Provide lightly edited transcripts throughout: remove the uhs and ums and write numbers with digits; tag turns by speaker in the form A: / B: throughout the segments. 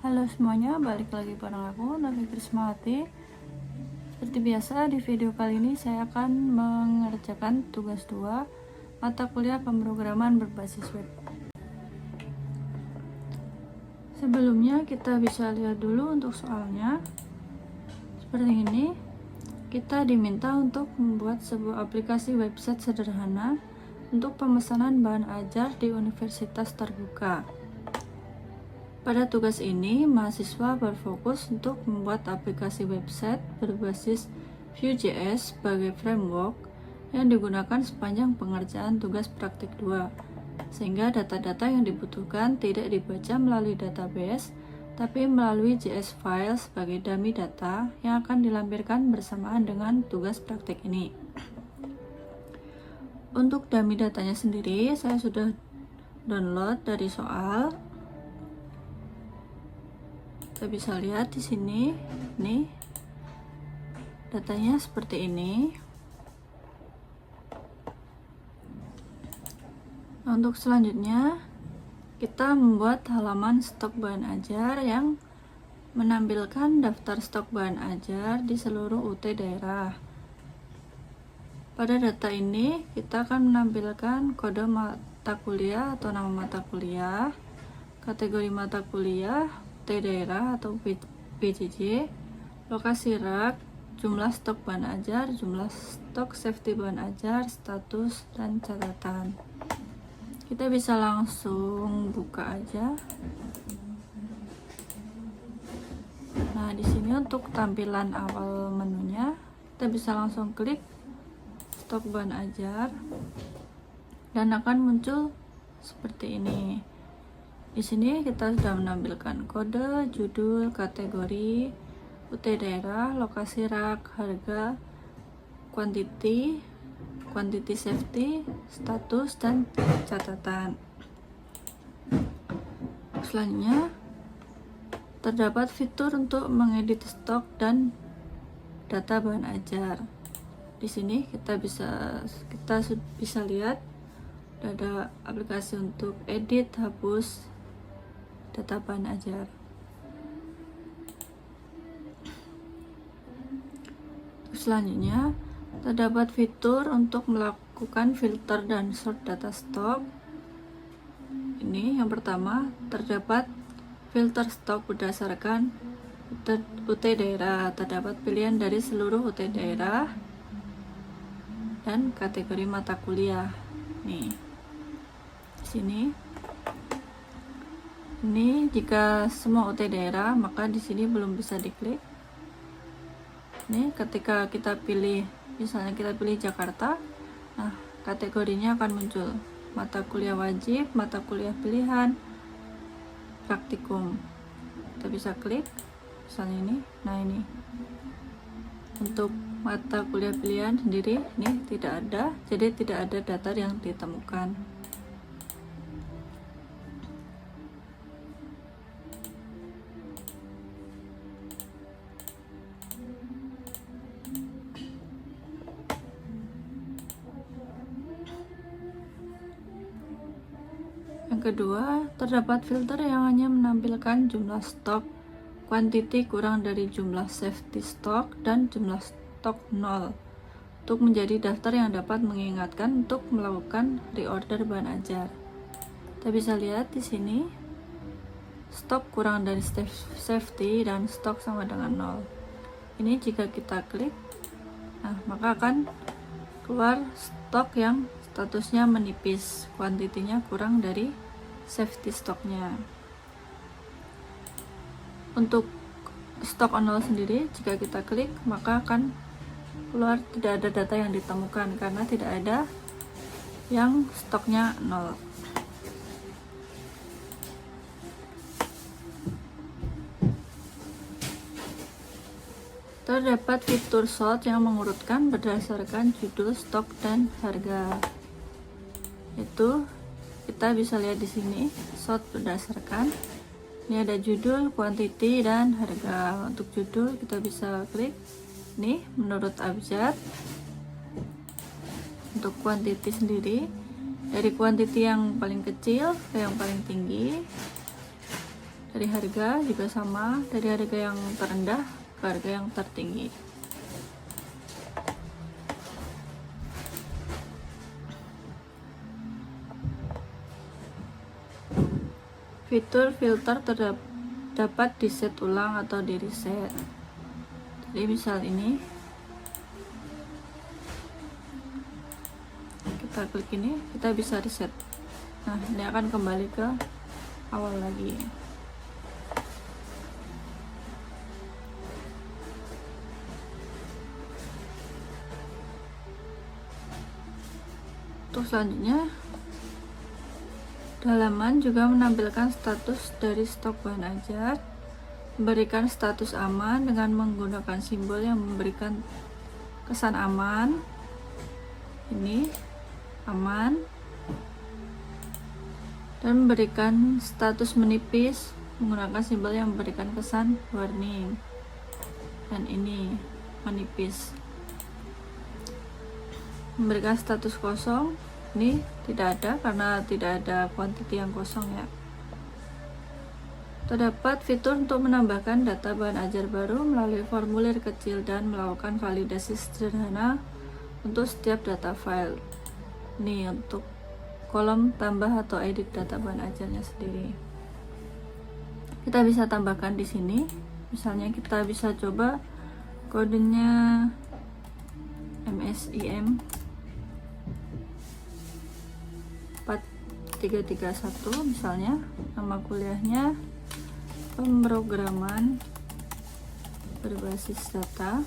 A: Halo semuanya, balik lagi bareng aku, Nafi Krismawati. Seperti biasa, di video kali ini saya akan mengerjakan tugas 2 mata kuliah pemrograman berbasis web. Sebelumnya kita bisa lihat dulu untuk soalnya. Seperti ini, kita diminta untuk membuat sebuah aplikasi website sederhana untuk pemesanan bahan ajar di universitas terbuka. Pada tugas ini, mahasiswa berfokus untuk membuat aplikasi website berbasis Vue.js sebagai framework yang digunakan sepanjang pengerjaan tugas praktik 2, sehingga data-data yang dibutuhkan tidak dibaca melalui database, tapi melalui JS file sebagai dummy data yang akan dilampirkan bersamaan dengan tugas praktik ini. Untuk dummy datanya sendiri, saya sudah download dari soal. Kita bisa lihat di sini, nih datanya seperti ini. Nah, untuk selanjutnya kita membuat halaman stok bahan ajar yang menampilkan daftar stok bahan ajar di seluruh UT daerah. Pada data ini kita akan menampilkan kode mata kuliah atau nama mata kuliah, kategori mata kuliah, UT daerah atau PJJ, lokasi rak, jumlah stok bahan ajar, jumlah stok safety bahan ajar, status, dan catatan. Kita bisa langsung buka aja. Nah, di sini untuk tampilan awal menunya, kita bisa langsung klik stok bahan ajar dan akan muncul seperti ini. Di sini kita sudah menampilkan kode, judul, kategori, UT daerah, lokasi rak, harga, quantity safety, status, dan catatan. Selanjutnya, terdapat fitur untuk mengedit stok dan data bahan ajar. Di sini kita bisa lihat ada aplikasi untuk edit, hapus data bahan ajar. Selanjutnya, terdapat fitur untuk melakukan filter dan sort data stok. Ini yang pertama, terdapat filter stok berdasarkan UT daerah. Terdapat pilihan dari seluruh UT daerah dan kategori mata kuliah. Nih, di sini. Ini jika semua UT daerah, maka di sini belum bisa diklik. Ini ketika kita pilih, misalnya kita pilih Jakarta, nah kategorinya akan muncul mata kuliah wajib, mata kuliah pilihan, praktikum. Kita bisa klik, misalnya ini. Nah, ini untuk mata kuliah pilihan sendiri ini tidak ada, jadi tidak ada data yang ditemukan. Yang kedua, terdapat filter yang hanya menampilkan jumlah stok, quantity kurang dari jumlah safety stok, dan jumlah stok 0 untuk menjadi daftar yang dapat mengingatkan untuk melakukan reorder bahan ajar. Kita bisa lihat di sini, stok kurang dari safety dan stok sama dengan 0. Ini jika kita klik, nah maka akan keluar stok yang statusnya menipis, kuantitinya kurang dari safety stoknya. Untuk stok 0 sendiri, jika kita klik, maka akan keluar tidak ada data yang ditemukan karena tidak ada yang stoknya 0. Terdapat fitur sort yang mengurutkan berdasarkan judul, stok, dan harga. Itu kita bisa lihat di sini, sort berdasarkan. Ini ada judul, quantity, dan harga. Untuk judul kita bisa klik ini menurut abjad. Untuk quantity sendiri, dari quantity yang paling kecil ke yang paling tinggi. Dari harga juga sama, dari harga yang terendah ke harga yang tertinggi. Fitur filter dapat di-set ulang atau di-reset. Jadi misal ini, kita klik ini, kita bisa reset. Nah, ini akan kembali ke awal lagi. Untuk selanjutnya, halaman juga menampilkan status dari stok bahan ajar, memberikan status aman dengan menggunakan simbol yang memberikan kesan aman. Ini aman, dan memberikan status menipis menggunakan simbol yang memberikan kesan warning. Dan ini menipis. Memberikan status kosong, ini tidak ada karena tidak ada quantity yang kosong ya. Terdapat fitur untuk menambahkan data bahan ajar baru melalui formulir kecil dan melakukan validasi sederhana untuk setiap data file. Ini untuk kolom tambah atau edit data bahan ajarnya sendiri. Kita bisa tambahkan di sini. Misalnya kita bisa coba kodenya MSIM 4331 misalnya, nama kuliahnya pemrograman berbasis data,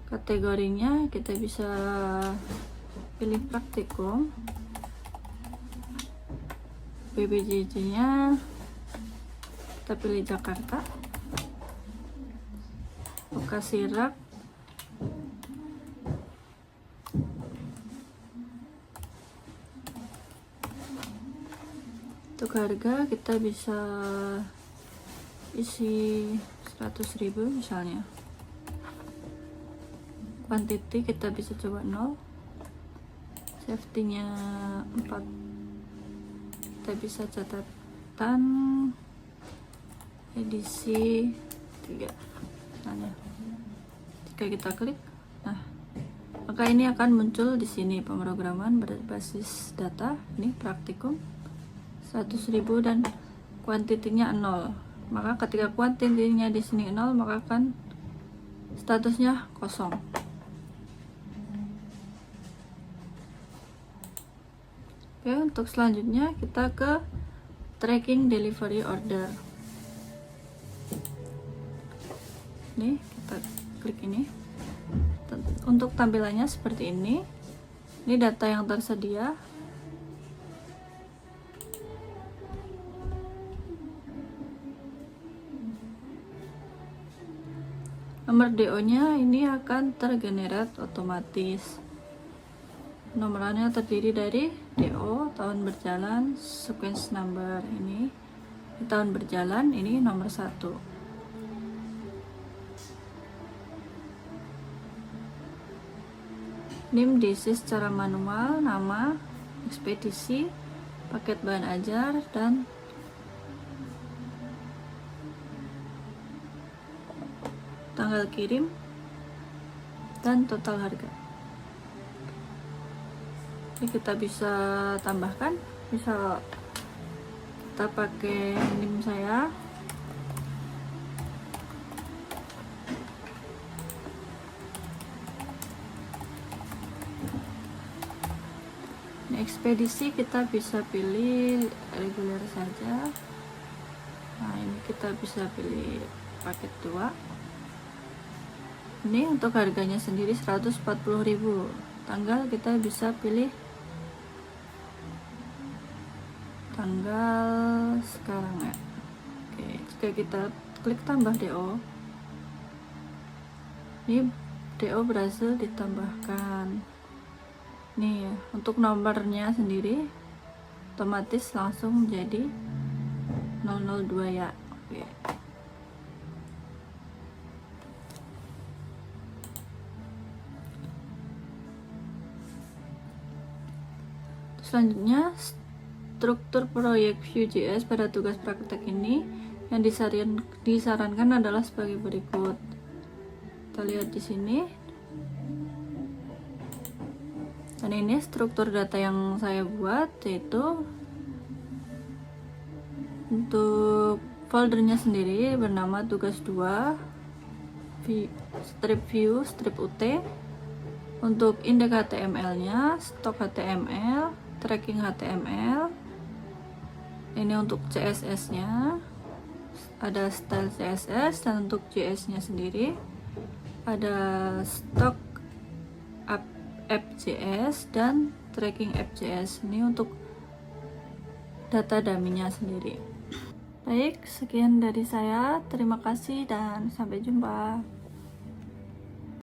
A: kategorinya kita bisa pilih praktikum, PBJJ nya kita pilih Jakarta, lokasi rak untuk harga kita bisa isi 100.000 misalnya. Quantity kita bisa coba 0, safety nya 4, kita bisa catatan edisi 3 misalnya. Jika kita klik, nah maka ini akan muncul di sini pemrograman berbasis data. Ini praktikum 100.000 dan kuantitinya 0. Maka ketika kuantitinya di sini 0, maka akan statusnya kosong. Oke, untuk selanjutnya kita ke tracking delivery order. Ini kita klik ini. Untuk tampilannya seperti ini. Ini data yang tersedia. Nomor DO-nya ini akan tergenerate otomatis. Nomorannya terdiri dari DO, tahun berjalan, sequence number ini tahun berjalan, ini nomor 1. NIM diisi secara manual, nama, ekspedisi, paket bahan ajar, dan tanggal kirim, dan total harga. Ini kita bisa tambahkan, bisa kita pakai NIM saya. Ini ekspedisi kita bisa pilih reguler saja. Nah, ini kita bisa pilih paket 2. Ini untuk harganya sendiri 140.000. Tanggal kita bisa pilih tanggal sekarang ya. Oke, jika kita klik tambah DO, ini DO berhasil ditambahkan. Nih ya, untuk nomornya sendiri otomatis langsung menjadi 002 ya. Oke. Selanjutnya struktur proyek Vue.js pada tugas praktek ini yang disarankan adalah sebagai berikut. Kita lihat di sini. Dan ini struktur data yang saya buat, yaitu untuk foldernya sendiri bernama tugas 2 strip view strip ut. Untuk indeks HTML nya stok HTML, tracking HTML. Ini untuk CSS nya ada style CSS, dan untuk JS nya sendiri ada stok app.js dan tracking app.js. Ini untuk data dummy-nya sendiri. Baik, sekian dari saya. Terima kasih dan sampai jumpa.